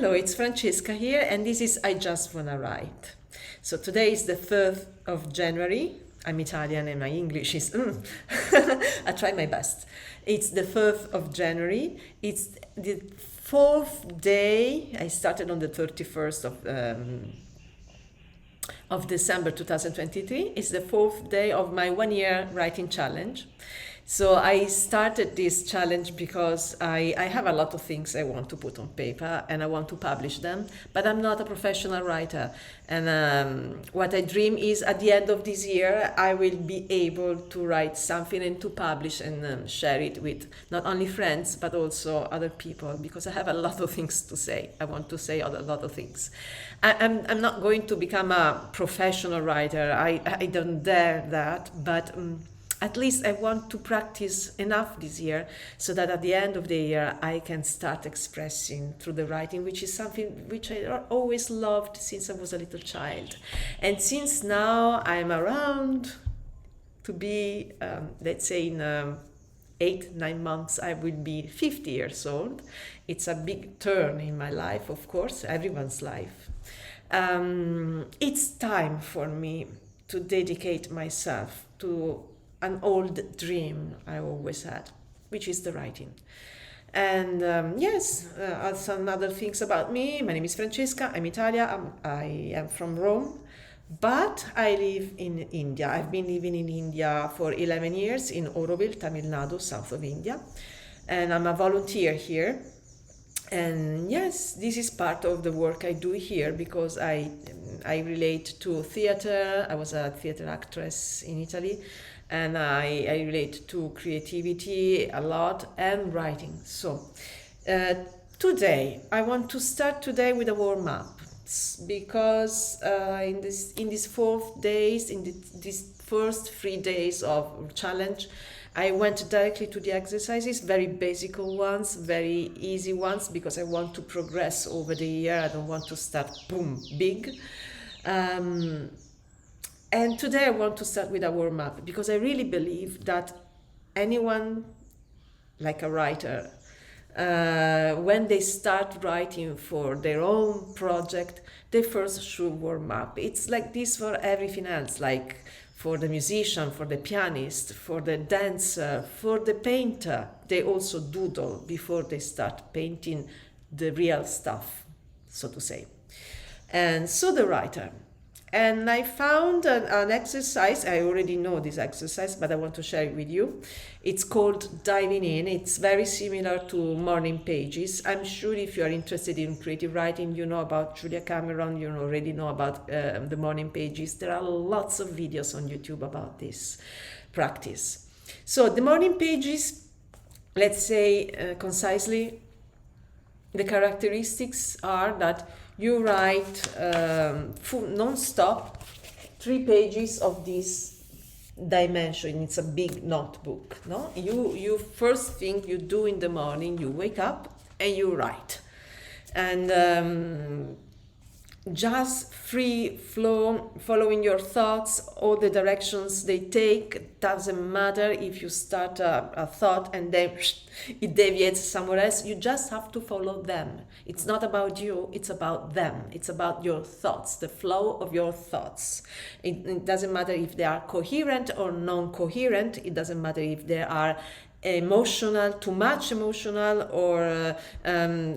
Hello, it's Francesca here, and this is I Just Wanna Write. So today is the 3rd of January. I'm Italian and my English is, I try my best. It's the 3rd of January. It's the 4th day. I started on the 31st of December 2023. It's the 4th day of my 1 year writing challenge. So I started this challenge because I have a lot of things I want to put on paper and I want to publish them, but I'm not a professional writer. And what I dream is at the end of this year, I will be able to write something and to publish and share it with not only friends, but also other people, because I have a lot of things to say. I want to say a lot of things. I'm not going to become a professional writer. I don't dare that, but at least I want to practice enough this year so that at the end of the year I can start expressing through the writing, which is something which I always loved since I was a little child. And since now I'm around to be, let's say in 8-9 months, I will be 50 years old. It's a big turn in my life, of course, everyone's life. It's time for me to dedicate myself to an old dream I always had, which is the writing. And some other things about me. My name is Francesca, I'm Italian, I am from Rome, but I live in India. I've been living in India for 11 years in Auroville, Tamil Nadu, south of India. And I'm a volunteer here. And yes, this is part of the work I do here because I relate to theater. I was a theater actress in Italy. And I relate to creativity a lot and writing. So today, I want to start today with a warm-up because in these 4 days, these first 3 days of challenge, I went directly to the exercises, very basic ones, very easy ones, because I want to progress over the year. I don't want to start, boom, big. And today I want to start with a warm-up because I really believe that anyone, like a writer, when they start writing for their own project, they first should warm up. It's like this for everything else, like for the musician, for the pianist, for the dancer, for the painter. They also doodle before they start painting the real stuff, so to say. And so the writer. And I found an exercise. I already know this exercise, but I want to share it with you. It's called Diving In. It's very similar to morning pages. I'm sure if you are interested in creative writing, you know about Julia Cameron, you already know about the morning pages. There are lots of videos on YouTube about this practice. So the morning pages, let's say concisely, the characteristics are that you write non-stop 3 pages of this dimension. It's a big notebook. No, you first thing you do in the morning, you wake up and you write, and just free flow, following your thoughts, all the directions they take. Doesn't matter if you start a thought and then it deviates somewhere else. You just have to follow them. It's not about you, it's about them. It's about your thoughts, the flow of your thoughts. It doesn't matter if they are coherent or non-coherent. It doesn't matter if they are emotional, too much emotional, or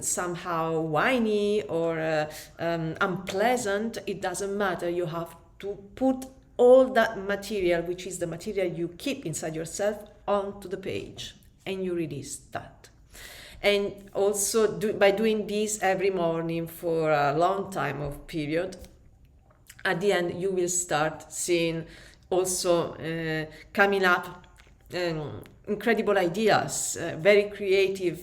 somehow whiny or unpleasant. It doesn't matter. You have to put all that material, which is the material you keep inside yourself, onto the page, and you release that. And also by doing this every morning for a long time of period, at the end you will start seeing also coming up incredible ideas, very creative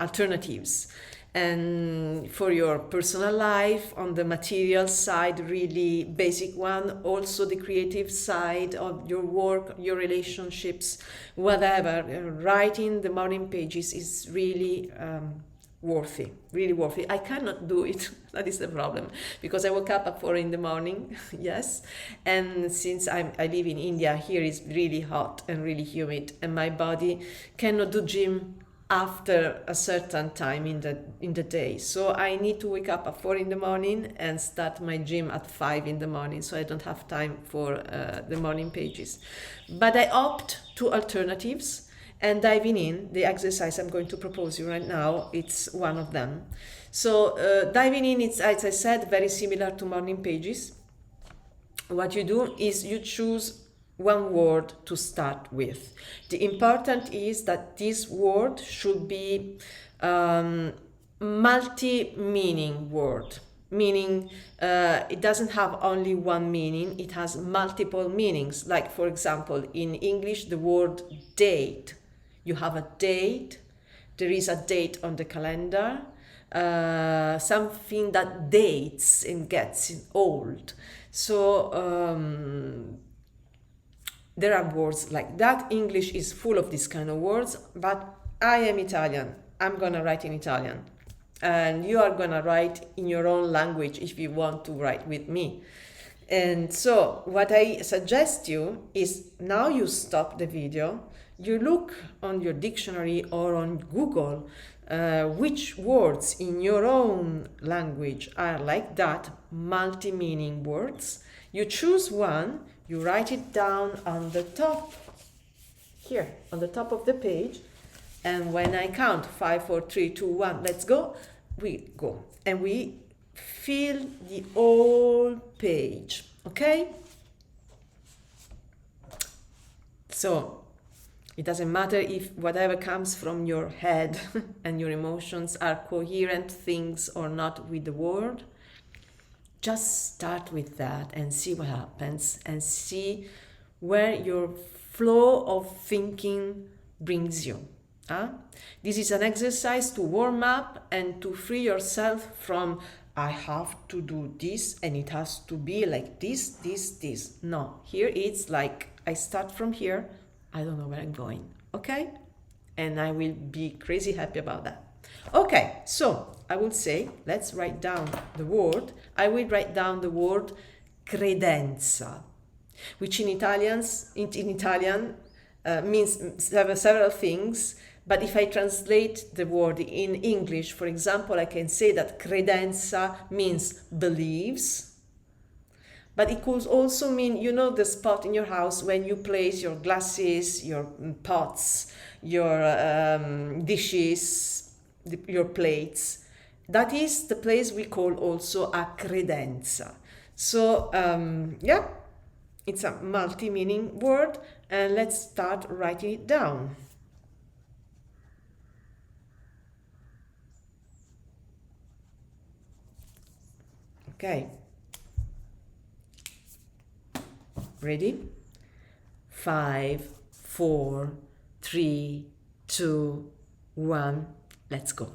alternatives. And for your personal life, on the material side, really basic one, also the creative side of your work, your relationships, whatever. Writing the morning pages is really worthy, really worthy. I cannot do it. That is the problem, because I woke up at 4 in the morning. Yes, and since I live in India, here is really hot and really humid, and my body cannot do gym after a certain time in the day. So I need to wake up at 4 in the morning and start my gym at 5 in the morning, so I don't have time for the morning pages. But I opt to alternatives, and diving in, the exercise I'm going to propose you right now, it's one of them. So diving in, it's, as I said, very similar to morning pages. What you do is you choose one word to start with. The important is that this word should be multi-meaning word, meaning it doesn't have only one meaning, it has multiple meanings. Like, for example, in English, the word date. You have a date, there is a date on the calendar, something that dates and gets old. So there are words like that. English is full of these kind of words, but I am Italian. I'm gonna write in Italian. And you are gonna write in your own language if you want to write with me. And so what I suggest you is, now you stop the video, you look on your dictionary or on Google which words in your own language are like that, multi-meaning words. You choose one, you write it down on the top, here, on the top of the page, and when I count 5, 4, 3, 2, 1, let's go, we go. And we fill the whole page, okay? So it doesn't matter if whatever comes from your head and your emotions are coherent things or not with the word. Just start with that and see what happens, and see where your flow of thinking brings you. This is an exercise to warm up and to free yourself from, I have to do this and it has to be like this, this, this. No, here it's like, I start from here, I don't know where I'm going, okay? And I will be crazy happy about that. Okay, so I will say, let's write down the word. I will write down the word credenza, which in Italian means several things. But if I translate the word in English, for example, I can say that credenza means beliefs. But it could also mean, you know, the spot in your house when you place your glasses, your pots, your dishes, your plates. That is the place we call also a credenza. So, yeah, it's a multi-meaning word, and let's start writing it down. Okay. Ready? 5, 4, 3, 2, 1. Let's go.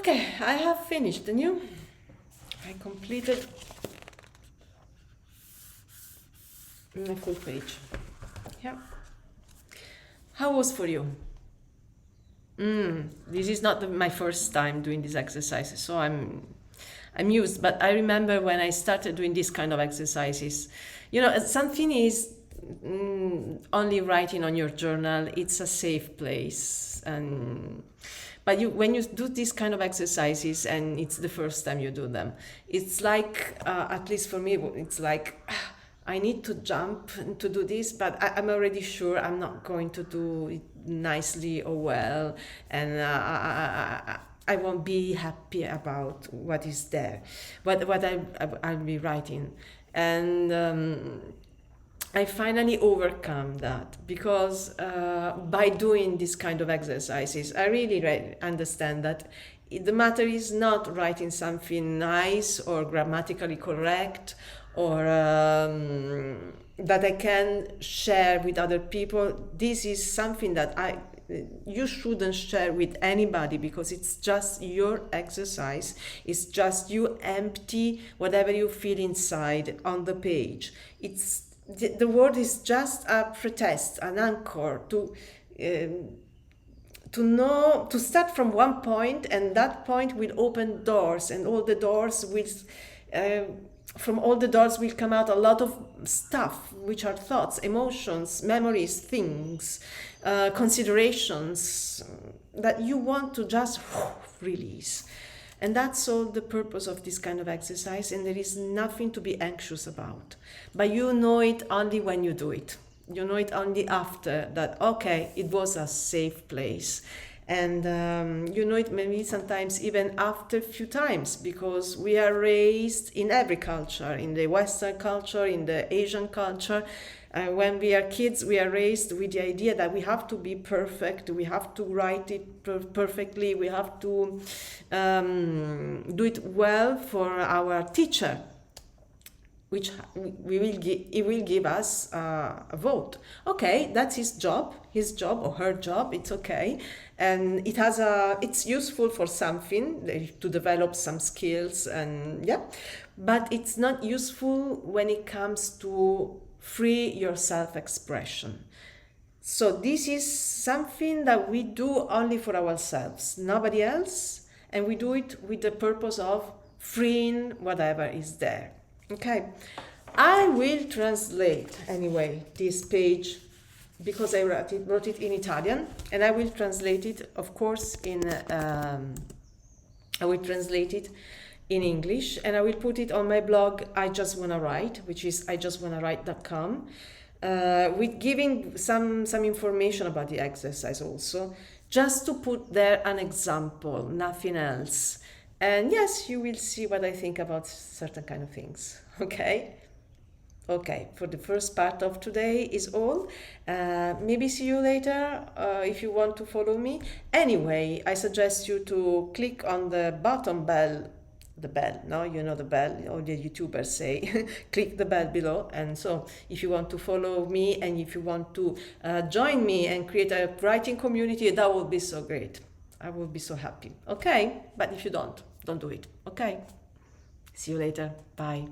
Okay, I have finished the new. I completed my full page. Yeah. How was for you? This is not my first time doing these exercises, so I'm used. But I remember when I started doing this kind of exercises, something is only writing on your journal. It's a safe place, and but when you do these kind of exercises and it's the first time you do them, it's like at least for me, it's like. I need to jump to do this, but I'm already sure I'm not going to do it nicely or well, and I won't be happy about what is there, what I'll be writing, and I finally overcome that because by doing this kind of exercises, I really understand that the matter is not writing something nice or grammatically correct or that I can share with other people. This is something that you shouldn't share with anybody because it's just your exercise. It's just you empty whatever you feel inside on the page. The word is just a pretest, an anchor to know, to start from one point, and that point will open doors, and all the doors will from all the doors will come out a lot of stuff, which are thoughts, emotions, memories, things, considerations that you want to just release. And that's all the purpose of this kind of exercise, and there is nothing to be anxious about. But you know it only when you do it. You know it only after that, okay, it was a safe place. And you know it maybe sometimes even after a few times, because we are raised in every culture, in the Western culture, in the Asian culture. When we are kids, we are raised with the idea that we have to be perfect, we have to write it perfectly, we have to do it well for our teacher, which he will give us a vote. Okay, that's his job or her job. It's okay, and it's useful for something to develop some skills, and yeah, but it's not useful when it comes to free your self-expression. So this is something that we do only for ourselves, nobody else, and we do it with the purpose of freeing whatever is there. Okay, I will translate anyway this page because I wrote it in Italian, and I will translate it, of course, I will translate it in English, and I will put it on my blog I Just Wanna Write, which is ijustwannawrite.com, with giving some information about the exercise also, just to put there an example, nothing else. And yes, you will see what I think about certain kind of things. Okay, for the first part of today is all. Maybe see you later if you want to follow me. Anyway, I suggest you to click on the bottom bell, the bell, no, you know the bell, all the YouTubers say, click the bell below. And so if you want to follow me and if you want to join me and create a writing community, that would be so great. I will be so happy. Okay, but if you don't do it. Okay, see you later. Bye.